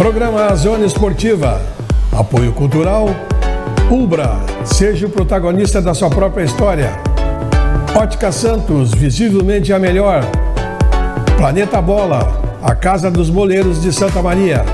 Programa Zona Esportiva. Apoio cultural. Ubra. Seja o protagonista da sua própria história. Ótica Santos. Visivelmente a melhor. Planeta Bola. A Casa dos Boleiros de Santa Maria.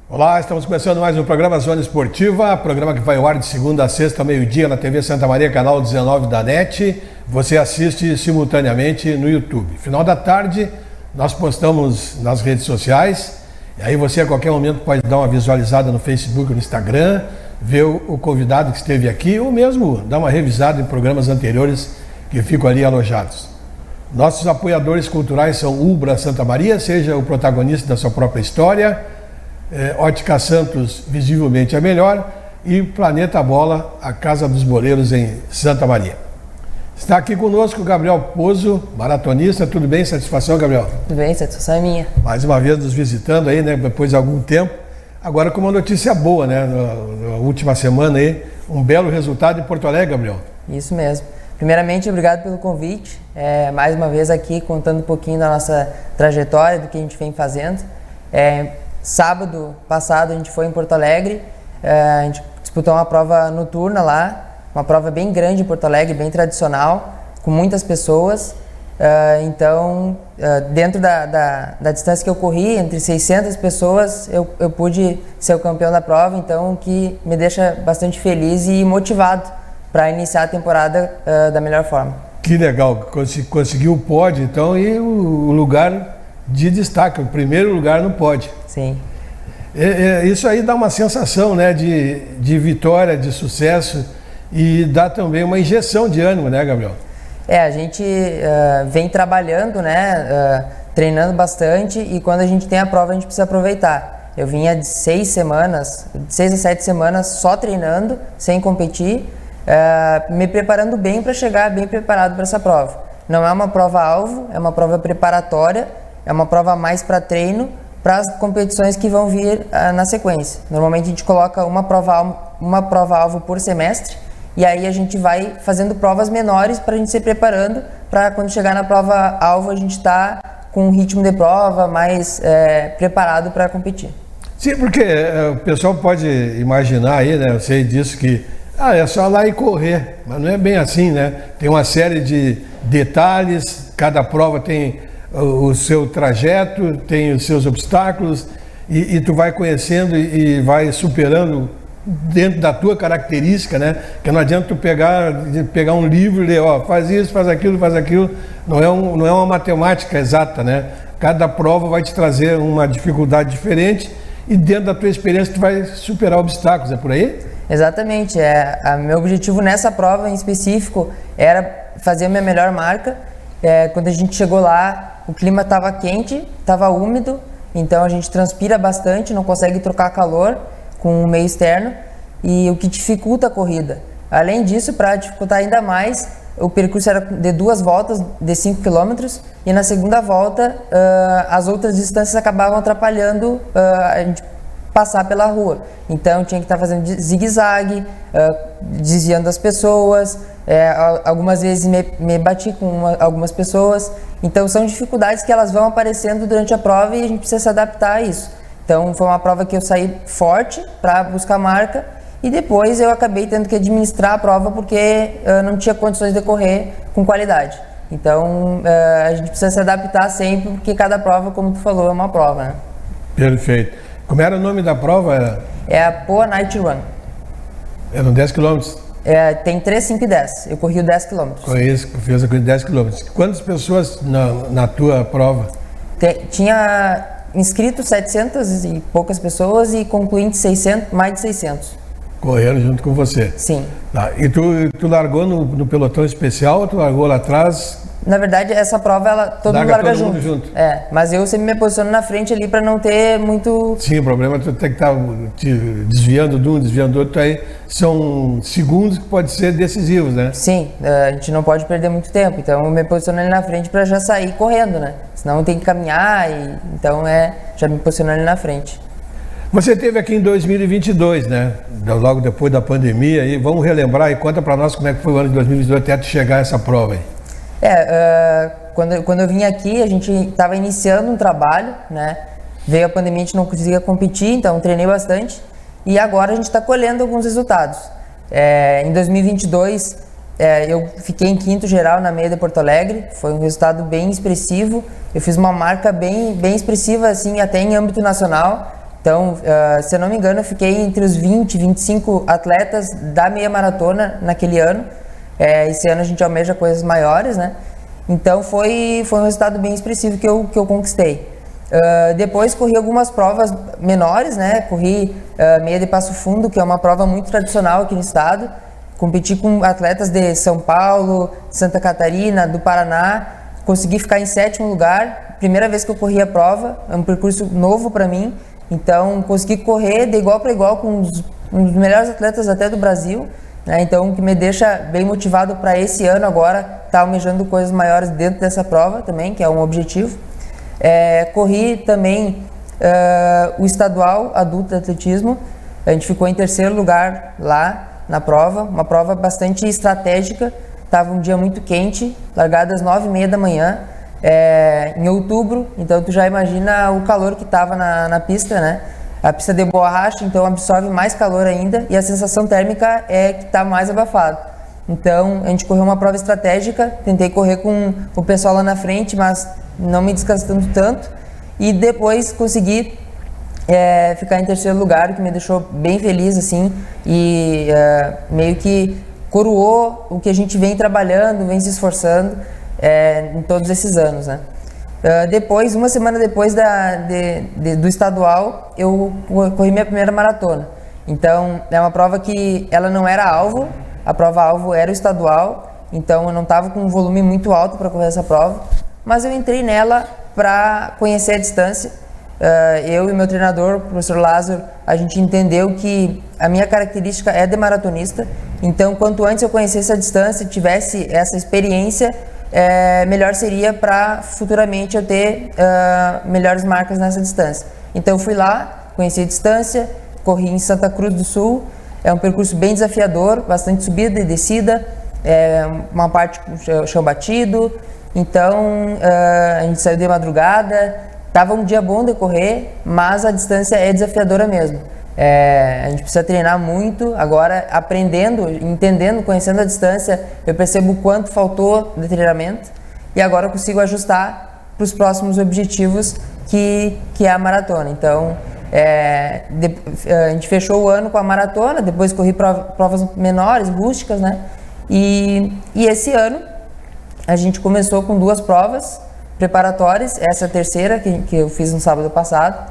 Olá, estamos começando mais um programa Zona Esportiva, programa que vai ao ar de segunda a sexta, ao meio-dia, na TV Santa Maria, canal 19 da NET. Você assiste simultaneamente no YouTube. Final da tarde, nós postamos nas redes sociais, e aí você a qualquer momento pode dar uma visualizada no Facebook, no Instagram, ver o convidado que esteve aqui, ou mesmo dar uma revisada em programas anteriores que ficam ali alojados. Nossos apoiadores culturais são Ubra Santa Maria, seja o protagonista da sua própria história. Ótica Santos, visivelmente a melhor, e Planeta Bola, a Casa dos Boleiros em Santa Maria. Está aqui conosco o Gabriel Pozo, maratonista. Tudo bem? Satisfação, Gabriel? Tudo bem, satisfação é minha. Mais uma vez nos visitando aí, né, depois de algum tempo. Agora com uma notícia boa, né, na última semana aí, um belo resultado em Porto Alegre, Gabriel. Isso mesmo. Primeiramente, obrigado pelo convite. Mais uma vez aqui contando um pouquinho da nossa trajetória, do que a gente vem fazendo. Sábado passado a gente foi em Porto Alegre, a gente disputou uma prova noturna lá, uma prova bem grande em Porto Alegre, bem tradicional, com muitas pessoas. Então, dentro da distância que eu corri, entre 600 pessoas, eu pude ser o campeão da prova, então o que me deixa bastante feliz e motivado para iniciar a temporada da melhor forma. Que legal, conseguiu o pódio então, e o lugar de destaque, o primeiro lugar no pódio. Sim. Isso aí dá uma sensação, né, de vitória, de sucesso, e dá também uma injeção de ânimo, né, Gabriel? A gente vem trabalhando, né, treinando bastante, e quando a gente tem a prova a gente precisa aproveitar. Eu vinha de 6 a 7 semanas só treinando, sem competir, me preparando bem para chegar bem preparado para essa prova. Não é uma prova-alvo, é uma prova preparatória, é uma prova mais para treino, para as competições que vão vir na sequência. Normalmente a gente coloca uma prova-alvo por semestre, e aí a gente vai fazendo provas menores para a gente se preparando, para quando chegar na prova-alvo a gente estar com um ritmo de prova mais preparado para competir. Sim, porque o pessoal pode imaginar aí, né, eu sei disso, que é só lá e correr, mas não é bem assim, né? Tem uma série de detalhes, cada prova tem o seu trajeto, tem os seus obstáculos, e tu vai conhecendo e vai superando dentro da tua característica, né? Que não adianta tu pegar um livro e ler, faz isso, faz aquilo, não é uma matemática exata, né? Cada prova vai te trazer uma dificuldade diferente, e dentro da tua experiência tu vai superar obstáculos, é por aí? Exatamente, meu objetivo nessa prova em específico era fazer a minha melhor marca. Quando a gente chegou lá, o clima estava quente, estava úmido, então a gente transpira bastante, não consegue trocar calor com o meio externo, e o que dificulta a corrida. Além disso, para dificultar ainda mais, o percurso era de 2 voltas de 5 km, e na segunda volta as outras distâncias acabavam atrapalhando a gente passar pela rua. Então tinha que estar fazendo zigue-zague, desviando as pessoas, algumas vezes me bati com algumas pessoas. Então são dificuldades que elas vão aparecendo durante a prova, e a gente precisa se adaptar a isso. Então foi uma prova que eu saí forte para buscar marca, e depois eu acabei tendo que administrar a prova porque não tinha condições de correr com qualidade. Então a gente precisa se adaptar sempre, porque cada prova, como tu falou, é uma prova, né? Perfeito. Como era o nome da prova? É a Poa Night Run. Eram 10 km? Tem 3, 5 e 10. Eu corri o 10 km. Fez a corrida de 10 km. Quantas pessoas na tua prova? Tinha inscritos 700 e poucas pessoas, e concluintes mais de 600. Correram junto com você? Sim. E tu largou no pelotão especial, ou tu largou lá atrás? Na verdade, essa prova, todo mundo larga junto. Mas eu sempre me posiciono na frente ali para não ter muito... Sim, o problema é tu ter que estar desviando de um, desviando do outro, aí são segundos que podem ser decisivos, né? Sim, a gente não pode perder muito tempo, então eu me posiciono ali na frente para já sair correndo, né? Senão tem que caminhar, então já me posiciono ali na frente. Você esteve aqui em 2022, né? Logo depois da pandemia, e vamos relembrar e conta para nós como é que foi o ano de 2022 até chegar a essa prova aí. Quando eu vim aqui, a gente estava iniciando um trabalho, né? Veio a pandemia, a gente não conseguia competir, então treinei bastante. E agora a gente está colhendo alguns resultados. Em 2022, eu fiquei em 5º geral na meia de Porto Alegre. Foi um resultado bem expressivo. Eu fiz uma marca bem expressiva, assim, até em âmbito nacional. Então, se eu não me engano, eu fiquei entre os 20, 25 atletas da meia maratona naquele ano. Esse ano a gente almeja coisas maiores, né? Então foi um resultado bem expressivo que eu conquistei. Depois corri algumas provas menores, né? Corri meia de Passo Fundo, que é uma prova muito tradicional aqui no estado. Competi com atletas de São Paulo, Santa Catarina, do Paraná. Consegui ficar em 7º lugar. Primeira vez que eu corri a prova, é um percurso novo para mim. Então consegui correr de igual para igual com um dos melhores atletas até do Brasil. Então, o que me deixa bem motivado para esse ano agora, tá almejando coisas maiores dentro dessa prova também, que é um objetivo. Corri também o estadual adulto de atletismo, a gente ficou em 3º lugar lá na prova, uma prova bastante estratégica, estava um dia muito quente, largada às 9h30 da manhã, em outubro, então tu já imagina o calor que estava na pista, né? A pista de borracha, então absorve mais calor ainda e a sensação térmica é que está mais abafado. Então a gente correu uma prova estratégica, tentei correr com o pessoal lá na frente, mas não me desgastando tanto. E depois consegui ficar em 3º lugar, o que me deixou bem feliz, assim, e meio que coroou o que a gente vem trabalhando, vem se esforçando em todos esses anos, né? Depois, uma semana depois do estadual, eu corri minha primeira maratona. Então, é uma prova que ela não era alvo, a prova-alvo era o estadual, então eu não estava com um volume muito alto para correr essa prova, mas eu entrei nela para conhecer a distância. Eu e meu treinador, o professor Lázaro, a gente entendeu que a minha característica é de maratonista, então quanto antes eu conhecesse a distância, tivesse essa experiência, melhor seria para futuramente eu ter melhores marcas nessa distância. Então eu fui lá, conheci a distância, corri em Santa Cruz do Sul, é um percurso bem desafiador, bastante subida e descida, uma parte com chão batido, então a gente saiu de madrugada, estava um dia bom de correr, mas a distância é desafiadora mesmo. A gente precisa treinar muito, agora aprendendo, entendendo, conhecendo a distância, eu percebo o quanto faltou de treinamento e agora eu consigo ajustar para os próximos objetivos que é a maratona. Então, a gente fechou o ano com a maratona, depois corri provas menores, rústicas, né? E esse ano a gente começou com 2 provas preparatórias, essa é a terceira que eu fiz no sábado passado.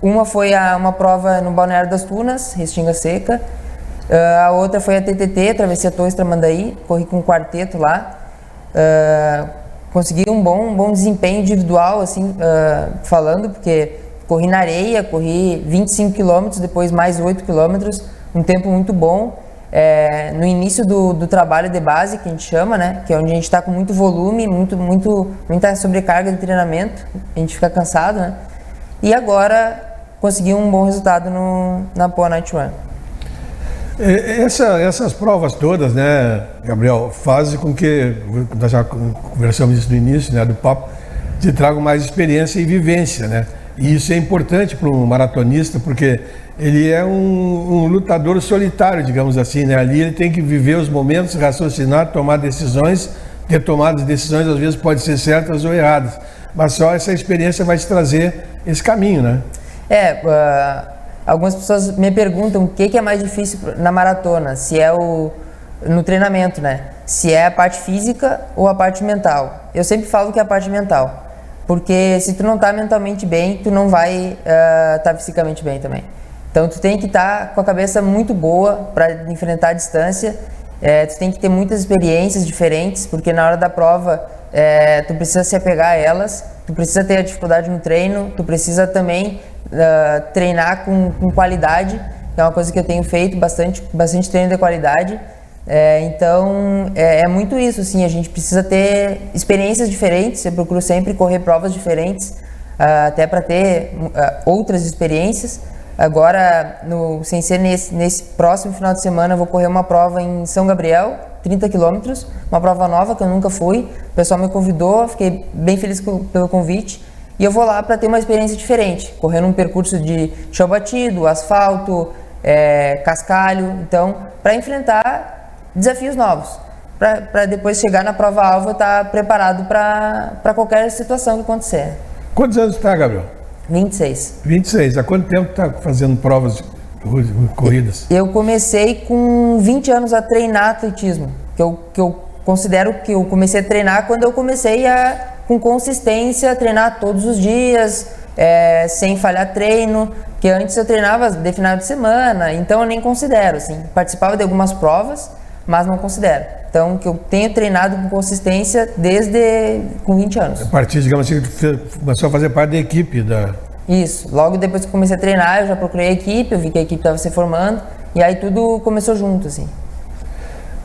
Uma foi uma prova no Balneário das Tunas, Restinga Seca. A outra foi a TTT, Travessia Torres Tramandaí, corri com um quarteto lá. Consegui um bom desempenho individual, assim, falando, porque corri na areia, corri 25 km, depois mais 8 km, um tempo muito bom. No início do trabalho de base, que a gente chama, né, que é onde a gente está com muito volume, muita sobrecarga de treinamento, a gente fica cansado, né? E agora consegui um bom resultado na Poa Night Run. Essas provas todas, né, Gabriel, fazem com que, nós já conversamos isso no início, né, do papo, te tragam mais experiência e vivência, né? E isso é importante para um maratonista, porque ele é um lutador solitário, digamos assim, né? Ali ele tem que viver os momentos, raciocinar, tomar decisões, ter tomado decisões, às vezes pode ser certas ou erradas, mas só essa experiência vai te trazer esse caminho, né? Algumas pessoas me perguntam o que é mais difícil na maratona, se é no treinamento, né? Se é a parte física ou a parte mental. Eu sempre falo que é a parte mental, porque se tu não tá mentalmente bem, tu não vai tá fisicamente bem também. Então tu tem que estar com a cabeça muito boa para enfrentar a distância Tu tem que ter muitas experiências diferentes, porque na hora da prova tu precisa se apegar a elas, tu precisa ter a dificuldade no treino, tu precisa também treinar com qualidade, que é uma coisa que eu tenho feito, bastante treino de qualidade. Então é muito isso, assim, a gente precisa ter experiências diferentes. Eu procuro sempre correr provas diferentes, até para ter outras experiências. Agora, sem ser nesse próximo final de semana, eu vou correr uma prova em São Gabriel, 30 quilômetros, uma prova nova que eu nunca fui. O pessoal me convidou, fiquei bem feliz pelo convite. E eu vou lá para ter uma experiência diferente, correndo um percurso de chão batido, asfalto, cascalho. Então, para enfrentar desafios novos, para depois chegar na prova-alvo estar preparado para qualquer situação que acontecer. Quantos anos está, Gabriel? 26. 26. Há quanto tempo está fazendo provas de corridas? Eu comecei com 20 anos a treinar atletismo, que eu considero que eu comecei a treinar quando eu comecei com consistência, treinar todos os dias, sem falhar treino, que antes eu treinava de final de semana, então eu nem considero, assim, participava de algumas provas, mas não considero. Então, que eu tenho treinado com consistência desde com 20 anos. A partir, digamos assim, que tu começou a fazer parte da equipe da... Isso. Logo depois que comecei a treinar, eu já procurei a equipe, eu vi que a equipe estava se formando, e aí tudo começou junto, assim.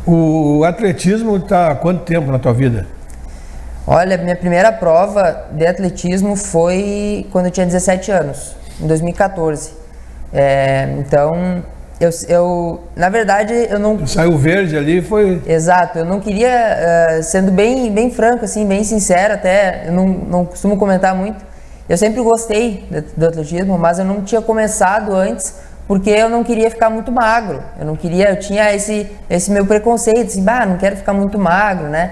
O atletismo está há quanto tempo na tua vida? Olha, minha primeira prova de atletismo foi quando eu tinha 17 anos, em 2014. Então... na verdade, eu não... Saiu verde ali, foi... Exato, eu não queria, sendo bem franco, assim, bem sincero até, eu não costumo comentar muito, eu sempre gostei do atletismo, mas eu não tinha começado antes, porque eu não queria ficar muito magro, eu tinha esse meu preconceito, assim, não quero ficar muito magro, né?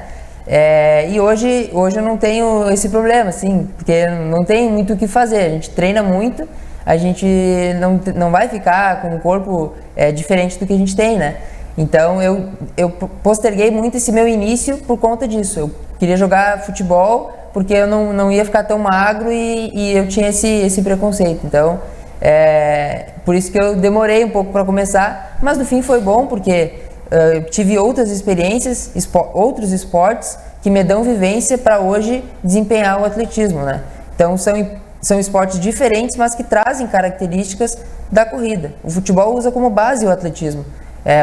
E hoje eu não tenho esse problema, assim, porque não tem muito o que fazer, a gente treina muito, a gente não vai ficar com um corpo diferente do que a gente tem, né? Então eu posterguei muito esse meu início por conta disso. Eu queria jogar futebol porque eu não ia ficar tão magro e eu tinha esse preconceito. Então, por isso que eu demorei um pouco para começar, mas no fim foi bom porque eu tive outras experiências, outros esportes que me dão vivência para hoje desempenhar o atletismo, né? Então são esportes diferentes, mas que trazem características da corrida. O futebol usa como base o atletismo.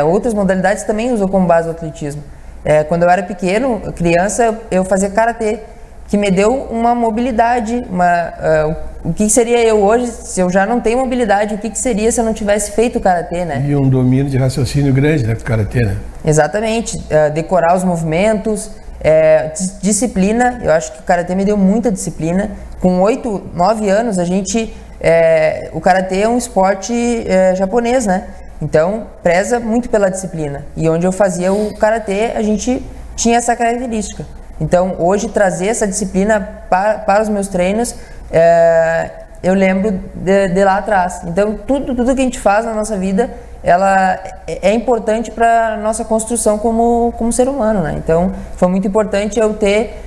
Outras modalidades também usam como base o atletismo. Quando eu era pequeno, criança, eu fazia karatê, que me deu uma mobilidade. O que seria eu hoje se eu já não tenho mobilidade? O que seria se eu não tivesse feito karatê, né? E um domínio de raciocínio grande, né, com o karatê, né? Exatamente. Decorar os movimentos, disciplina. Eu acho que o karatê me deu muita disciplina. Com 8, 9 anos, o karatê é um esporte japonês, né? Então, preza muito pela disciplina. E onde eu fazia o karatê, a gente tinha essa característica. Então, hoje, trazer essa disciplina para os meus treinos, eu lembro de lá atrás. Então, tudo que a gente faz na nossa vida, ela é importante para a nossa construção como ser humano, né? Então, foi muito importante eu ter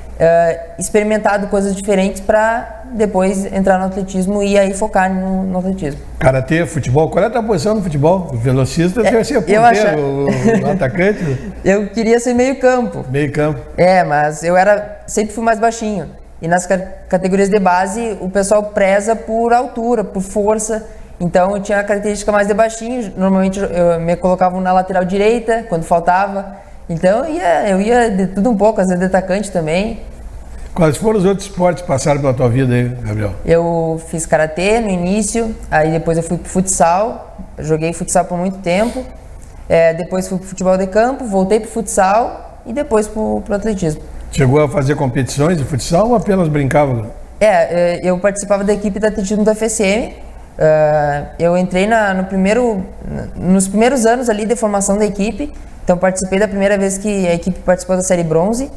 experimentado coisas diferentes para depois entrar no atletismo e aí focar no atletismo. Karatê, futebol, qual é a tua posição no futebol? O velocista deve ser ponteiro, o atacante? Eu queria ser meio campo. Meio campo. Mas eu sempre fui mais baixinho. E nas categorias de base, o pessoal preza por altura, por força. Então eu tinha a característica mais de baixinho. Normalmente eu me colocava na lateral direita, quando faltava. Então eu ia de tudo um pouco, às vezes de atacante também. Quais foram os outros esportes que passaram pela tua vida aí, Gabriel? Eu fiz karatê no início, aí depois eu fui pro futsal, joguei futsal por muito tempo, depois fui pro futebol de campo, voltei pro futsal e depois pro atletismo. Chegou a fazer competições de futsal ou apenas brincava? Eu participava da equipe de atletismo da FCM, eu entrei nos primeiros anos ali de formação da equipe, então participei da primeira vez que a equipe participou da série bronze.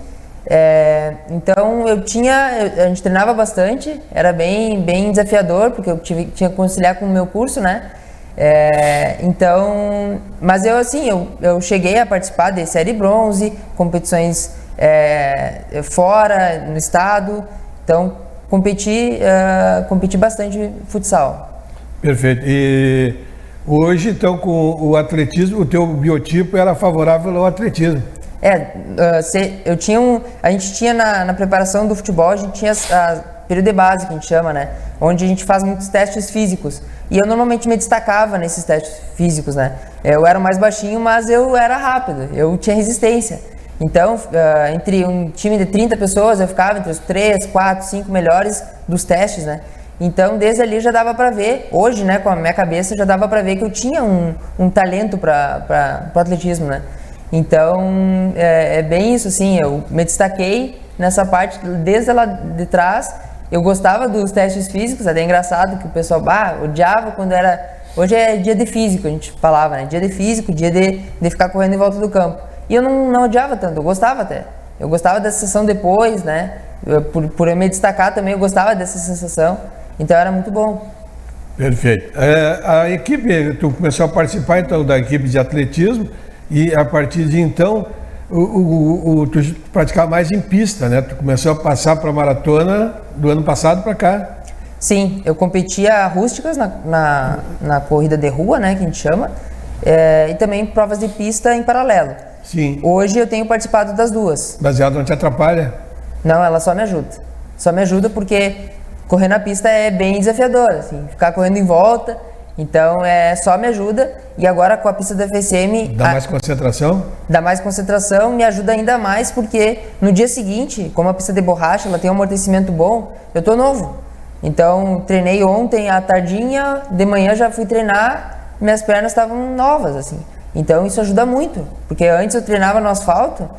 Então a gente treinava bastante, era bem desafiador, porque eu tinha que conciliar com o meu curso, né? Mas eu cheguei a participar de série bronze, competições fora, no estado, então competi bastante futsal. Perfeito. E Hoje, então, com o atletismo, o teu biotipo era favorável ao atletismo. A gente tinha na preparação do futebol, a gente tinha a período de base, que a gente chama, né? Onde a gente faz muitos testes físicos. E eu normalmente me destacava nesses testes físicos, né? Eu era mais baixinho, mas eu era rápido, eu tinha resistência. Então, entre um time de 30 pessoas, eu ficava entre os 3, 4, 5 melhores dos testes, né? Então, desde ali já dava para ver, hoje, né, com a minha cabeça, já dava para ver que eu tinha um talento para o atletismo, né? Então, é bem isso, assim, eu me destaquei nessa parte desde lá de trás. Eu gostava dos testes físicos, até engraçado que o pessoal odiava quando era... Hoje é dia de físico, a gente falava, né? Dia de físico, dia de ficar correndo em volta do campo. E eu não odiava tanto, eu gostava até. Eu gostava dessa sessão depois, né? Por eu me destacar também, eu gostava dessa sensação. Então era muito bom. Perfeito. A equipe, tu começou a participar então da equipe de atletismo e a partir de então tu praticava mais em pista, né? Tu começou a passar para a maratona do ano passado para cá. Sim, eu competia rústicas na corrida de rua, né, que a gente chama, e também provas de pista em paralelo. Sim. Hoje eu tenho participado das duas. Baseado não te atrapalha? Não, ela só me ajuda. Só me ajuda porque correr na pista é bem desafiador, assim, ficar correndo em volta. Então, só me ajuda. E agora com a pista da FSM... Dá mais concentração? Dá mais concentração, me ajuda ainda mais porque no dia seguinte, como a pista de borracha, ela tem um amortecimento bom, eu tô novo. Então, treinei ontem à tardinha, de manhã já fui treinar, minhas pernas estavam novas, assim. Então, isso ajuda muito, porque antes eu treinava no asfalto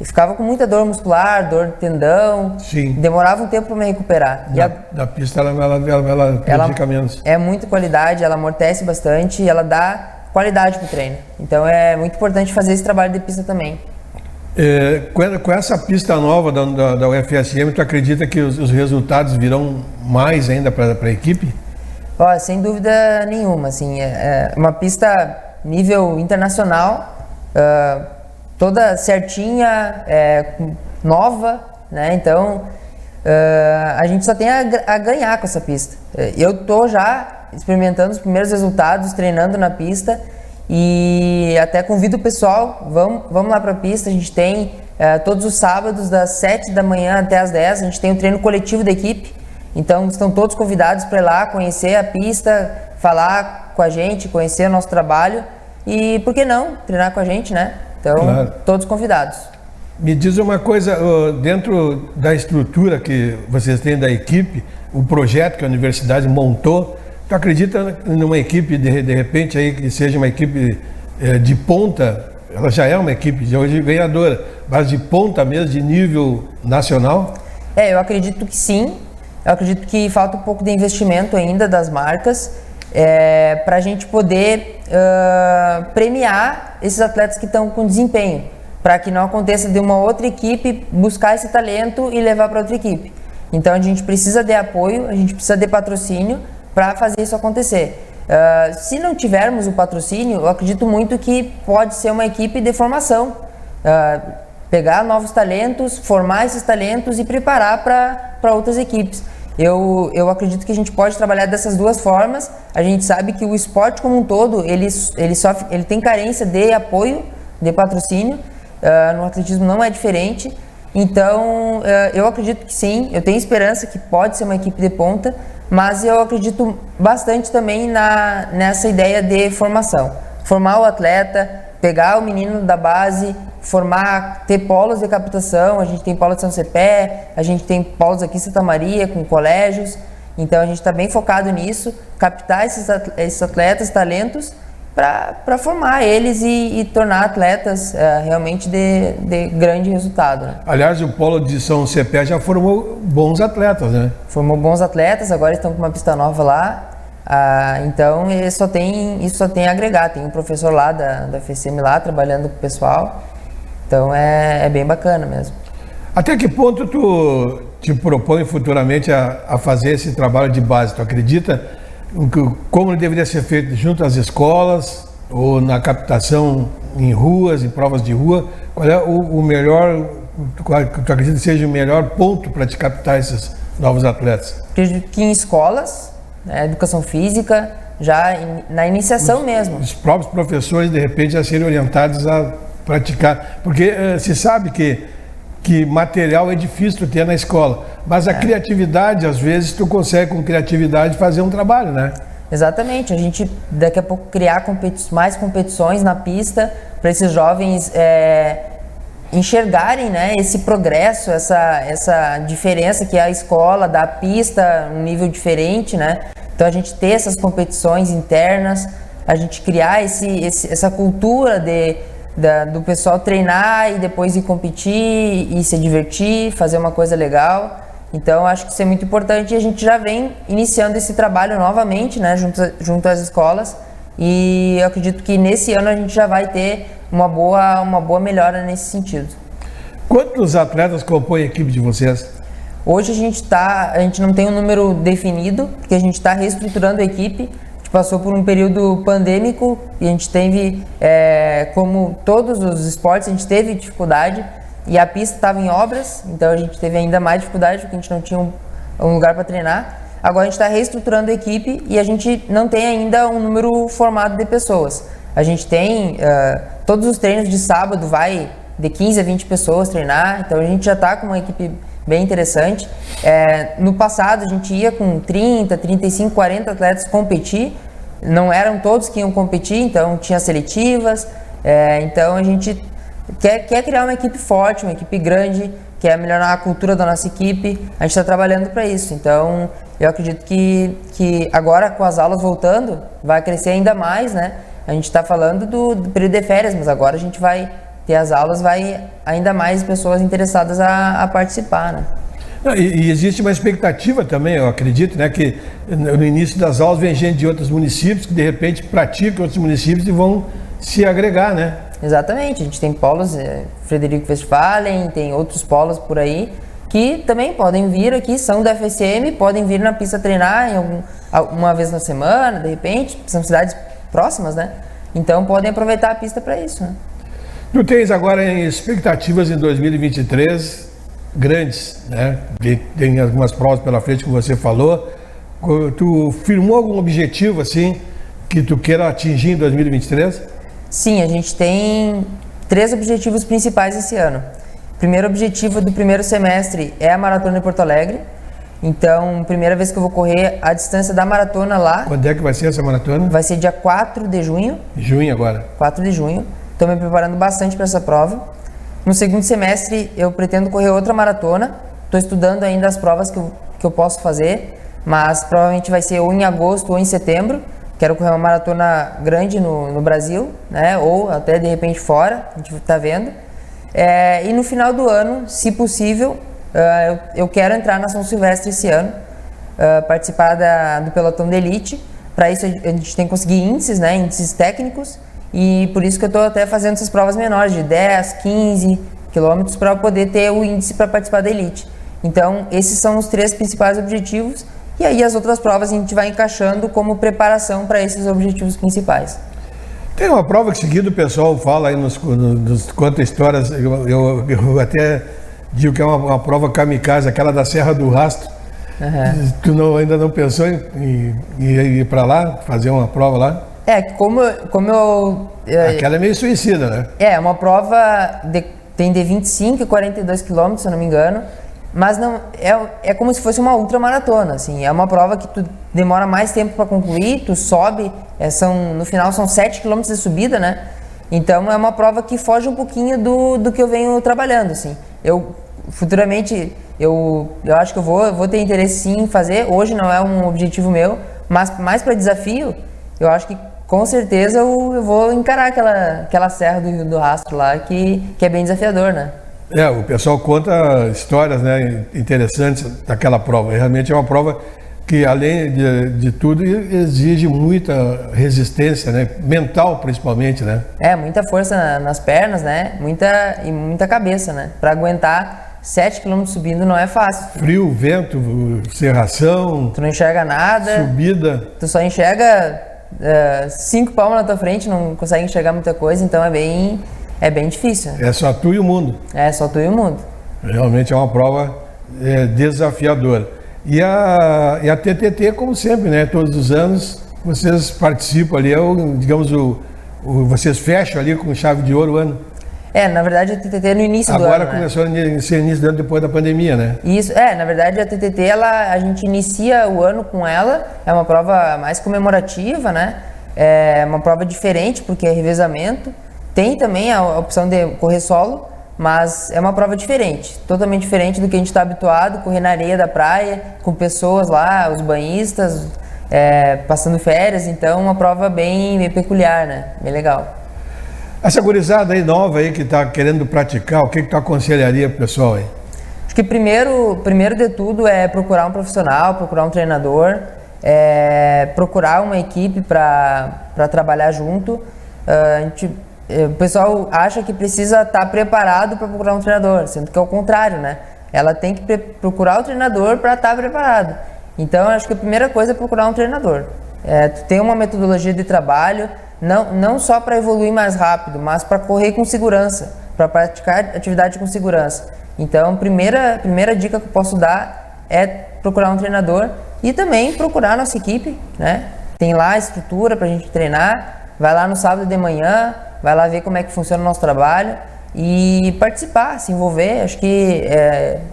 e ficava com muita dor muscular, dor de tendão. Sim. Demorava um tempo para me recuperar. Da pista ela prejudica menos. É muita qualidade, ela amortece bastante e ela dá qualidade pro treino. Então é muito importante fazer esse trabalho de pista também. Com essa pista nova da UFSM, tu acredita que os resultados virão mais ainda para a equipe? Sem dúvida nenhuma, assim, é uma pista nível internacional, toda certinha, nova, né? Então a gente só tem a ganhar com essa pista. Eu tô já experimentando os primeiros resultados, treinando na pista e até convido o pessoal, vamos lá para a pista. A gente tem todos os sábados das 7 da manhã até as 10, a gente tem um treino coletivo da equipe, então estão todos convidados para ir lá conhecer a pista, falar com a gente, conhecer o nosso trabalho e, por que não, treinar com a gente, né? Então, claro. Todos convidados. Me diz uma coisa, dentro da estrutura que vocês têm da equipe, o projeto que a universidade montou, tu acredita numa equipe, de repente, aí, que seja uma equipe de ponta? Ela já é uma equipe de hoje ganhadora, mas de ponta mesmo, de nível nacional? Eu acredito que sim. Eu acredito que falta um pouco de investimento ainda das marcas para a gente poder premiar esses atletas que estão com desempenho, para que não aconteça de uma outra equipe buscar esse talento e levar para outra equipe. Então a gente precisa de apoio, a gente precisa de patrocínio para fazer isso acontecer. Se não tivermos o patrocínio, eu acredito muito que pode ser uma equipe de formação, pegar novos talentos, formar esses talentos e preparar para outras equipes. Eu acredito que a gente pode trabalhar dessas duas formas. A gente sabe que o esporte como um todo, ele tem carência de apoio, de patrocínio. No atletismo não é diferente. Então, eu acredito que sim, eu tenho esperança que pode ser uma equipe de ponta, mas eu acredito bastante também nessa ideia de formação. Formar o atleta, pegar o menino da base, ter polos de captação. A gente tem polo de São Cepé, a gente tem polos aqui em Santa Maria, com colégios. Então, a gente está bem focado nisso, captar esses atletas, talentos, para formar eles e tornar atletas realmente de grande resultado. Né? Aliás, o polo de São Cepé já formou bons atletas, né? Formou bons atletas, agora estão com uma pista nova lá. Então, isso só tem a agregar. Tem um professor lá da FSM lá, trabalhando com o pessoal. Então, é bem bacana mesmo. Até que ponto tu te propõe futuramente a fazer esse trabalho de base? Tu acredita como ele deveria ser feito junto às escolas ou na captação em ruas, em provas de rua? Qual é o melhor, tu acredita que seja o melhor ponto para te captar esses novos atletas? Acredito que em escolas, educação física, já na iniciação mesmo. Os próprios professores, de repente, já serem orientados a praticar. Porque se sabe que material é difícil ter na escola, mas a criatividade, às vezes, tu consegue com criatividade fazer um trabalho, né? Exatamente, a gente daqui a pouco criar mais competições na pista para esses jovens enxergarem, né, esse progresso, essa diferença que é a escola da pista, um nível diferente, né? Então a gente ter essas competições internas, a gente criar essa cultura do pessoal treinar e depois ir competir e se divertir, fazer uma coisa legal. Então acho que isso é muito importante e a gente já vem iniciando esse trabalho novamente, né, junto às escolas, e eu acredito que nesse ano a gente já vai ter uma boa melhora nesse sentido. Quantos atletas compõem a equipe de vocês? Hoje a gente não tem um número definido, porque a gente está reestruturando a equipe. A gente passou por um período pandêmico e a gente teve, como todos os esportes, a gente teve dificuldade e a pista estava em obras, então a gente teve ainda mais dificuldade porque a gente não tinha um lugar para treinar. Agora a gente está reestruturando a equipe e a gente não tem ainda um número formado de pessoas. A gente tem, todos os treinos de sábado vai de 15 a 20 pessoas treinar, então a gente já está com uma equipe bem interessante. No passado a gente ia com 30, 35, 40 atletas competir, não eram todos que iam competir, então tinha seletivas, então a gente quer criar uma equipe forte, uma equipe grande, quer melhorar a cultura da nossa equipe, a gente está trabalhando para isso. Então eu acredito que agora com as aulas voltando vai crescer ainda mais, né? A gente está falando do período de férias, mas agora a gente vai ter as aulas, vai ainda mais pessoas interessadas a participar, né? E existe uma expectativa também, eu acredito, né, que no início das aulas vem gente de outros municípios que de repente praticam outros municípios e vão se agregar, né? Exatamente, a gente tem polos, Frederico Westphalen, tem outros polos por aí que também podem vir aqui, são da FSM, podem vir na pista treinar uma vez na semana, de repente, são cidades próximas, né? Então podem aproveitar a pista para isso, né? Tu tens agora expectativas em 2023 grandes, né? Tem algumas provas pela frente que você falou. Tu firmou algum objetivo assim que tu queira atingir em 2023? Sim, a gente tem 3 objetivos principais esse ano. O primeiro objetivo do primeiro semestre é a Maratona de Porto Alegre. Então, primeira vez que eu vou correr a distância da maratona lá. Quando é que vai ser essa maratona? Vai ser dia 4 de junho. Junho agora. 4 de junho. Estou me preparando bastante para essa prova. No segundo semestre, eu pretendo correr outra maratona. Estou estudando ainda as provas que eu posso fazer, mas provavelmente vai ser ou em agosto ou em setembro. Quero correr uma maratona grande no Brasil, né? Ou até de repente fora, a gente está vendo. E no final do ano, se possível, eu quero entrar na São Silvestre esse ano, participar do pelotão de elite. Para isso a gente tem que conseguir índices, né? Índices técnicos, e por isso que eu estou até fazendo essas provas menores, de 10, 15 quilômetros, para poder ter o índice para participar da elite. Então, esses são os 3 principais objetivos, e aí as outras provas a gente vai encaixando como preparação para esses objetivos principais. Tem uma prova que seguido o pessoal fala aí, nos conta histórias, eu até digo que é uma prova kamikaze, aquela da Serra do Rastro. Uhum. Tu ainda não pensou em ir para lá, fazer uma prova lá? Como eu... Aquela é meio suicida, né? É uma prova, tem de 25 e 42 quilômetros, se eu não me engano, mas não é como se fosse uma ultramaratona, assim, é uma prova que tu demora mais tempo para concluir, tu sobe, no final são 7 quilômetros de subida, né? Então é uma prova que foge um pouquinho do que eu venho trabalhando, assim. Futuramente, eu acho que eu vou ter interesse sim em fazer, hoje não é um objetivo meu, mas mais para desafio, eu acho que com certeza eu vou encarar aquela serra do Rio do Rastro lá, que é bem desafiador, né? O pessoal conta histórias, né, interessantes daquela prova. Realmente é uma prova que, além de tudo, exige muita resistência, né, mental principalmente, né? Muita força nas pernas, né, muita cabeça, né, para aguentar 7 km subindo não é fácil. Frio, vento, serração. Tu não enxerga nada. Subida. Tu só enxerga 5 palmos na tua frente, não consegue enxergar muita coisa, então é bem difícil. É só tu e o mundo. É só tu e o mundo. Realmente é uma prova desafiadora. E a TTT, como sempre, né? Todos os anos vocês participam ali, vocês fecham ali com chave de ouro o ano. Na verdade a TTT no início do ano. Agora começou a ser início do ano depois da pandemia, né? Isso, na verdade a TTT, a gente inicia o ano com ela, é uma prova mais comemorativa, né? É uma prova diferente porque é revezamento. Tem também a opção de correr solo, mas é uma prova diferente, totalmente diferente do que a gente está habituado, correr na areia da praia, com pessoas lá, os banhistas, passando férias, então uma prova bem peculiar, né? Bem legal. Essa gurizada aí nova aí que está querendo praticar, o que tu aconselharia pro pessoal aí? Acho que primeiro de tudo é procurar um profissional, procurar um treinador, procurar uma equipe para trabalhar junto. O pessoal acha que precisa estar preparado para procurar um treinador, sendo que é o contrário, né? Ela tem que procurar o treinador para estar preparado. Então, acho que a primeira coisa é procurar um treinador. Tu tem uma metodologia de trabalho, não só para evoluir mais rápido, mas para correr com segurança, para praticar atividade com segurança. Então, primeira dica que eu posso dar é procurar um treinador e também procurar a nossa equipe, né? Tem lá a estrutura para a gente treinar, vai lá no sábado de manhã, vai lá ver como é que funciona o nosso trabalho e participar, se envolver. Acho que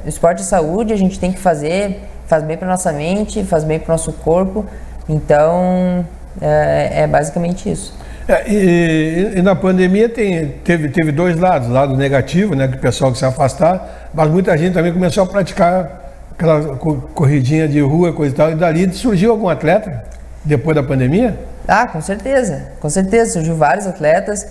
o esporte é saúde, a gente tem que fazer, faz bem para nossa mente, faz bem para o nosso corpo. Então, é basicamente isso. E na pandemia teve dois lados, o lado negativo, né, que o pessoal que se afastar, mas muita gente também começou a praticar aquela corridinha de rua, coisa e tal, e dali surgiu algum atleta depois da pandemia? Com certeza, surgiu vários atletas.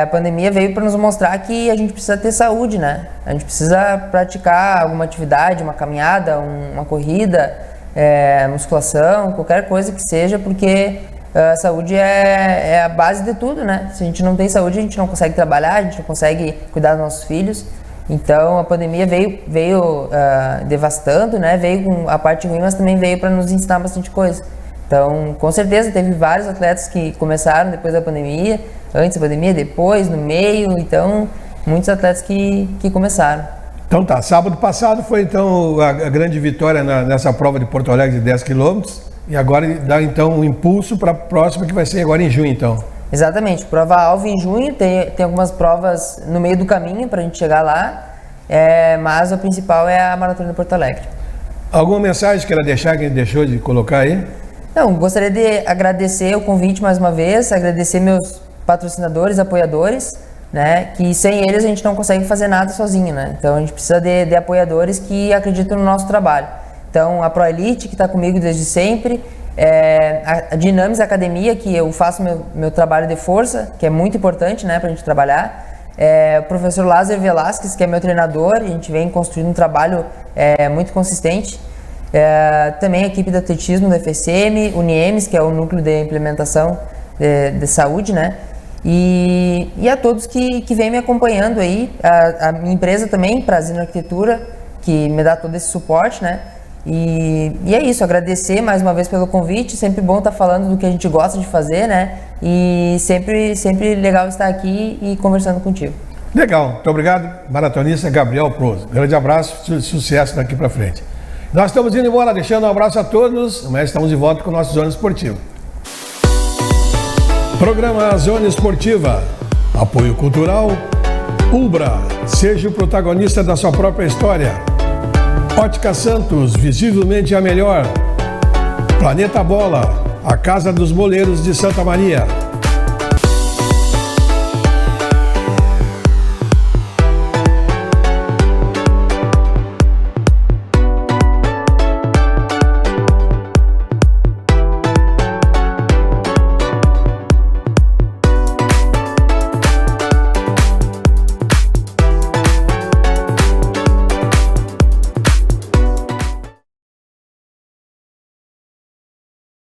A pandemia veio para nos mostrar que a gente precisa ter saúde, né? A gente precisa praticar alguma atividade, uma caminhada, uma corrida, musculação, qualquer coisa que seja, porque a saúde é a base de tudo, né? Se a gente não tem saúde, a gente não consegue trabalhar, a gente não consegue cuidar dos nossos filhos. Então a pandemia veio devastando, né? Veio com a parte ruim, mas também veio para nos ensinar bastante coisa. Então, com certeza, teve vários atletas que começaram depois da pandemia, antes da pandemia, depois, no meio, então, muitos atletas que começaram. Então tá, sábado passado foi então a grande vitória nessa prova de Porto Alegre de 10 km, e agora dá então um impulso para a próxima que vai ser agora em junho, então. Exatamente, prova-alvo em junho, tem algumas provas no meio do caminho para a gente chegar lá, mas o principal é a Maratona de Porto Alegre. Alguma mensagem que ela deixar, que a gente deixou de colocar aí? Não, gostaria de agradecer o convite mais uma vez, agradecer meus patrocinadores, apoiadores, né, que sem eles a gente não consegue fazer nada sozinho, né, então a gente precisa de apoiadores que acreditam no nosso trabalho. Então a ProElite, que está comigo desde sempre, a Dinamis Academia, que eu faço meu trabalho de força, que é muito importante, né, para a gente trabalhar, o professor Lázaro Velasquez, que é meu treinador, e a gente vem construindo um trabalho muito consistente. Também a equipe de atletismo da FSM, o NIEMS, que é o núcleo de implementação de saúde, né? E a todos que vêm me acompanhando aí, a minha empresa também, Prazer Arquitetura, que me dá todo esse suporte, né? E é isso, agradecer mais uma vez pelo convite, sempre bom estar falando do que a gente gosta de fazer, né? E sempre legal estar aqui e conversando contigo. Legal, muito obrigado, maratonista Gabriel Proso. Grande abraço, sucesso daqui para frente. Nós estamos indo embora, deixando um abraço a todos, mas estamos de volta com o nosso Zona Esportiva. Programa Zona Esportiva. Apoio cultural. Ubra. Seja o protagonista da sua própria história. Ótica Santos, visivelmente a melhor. Planeta Bola. A Casa dos Boleiros de Santa Maria.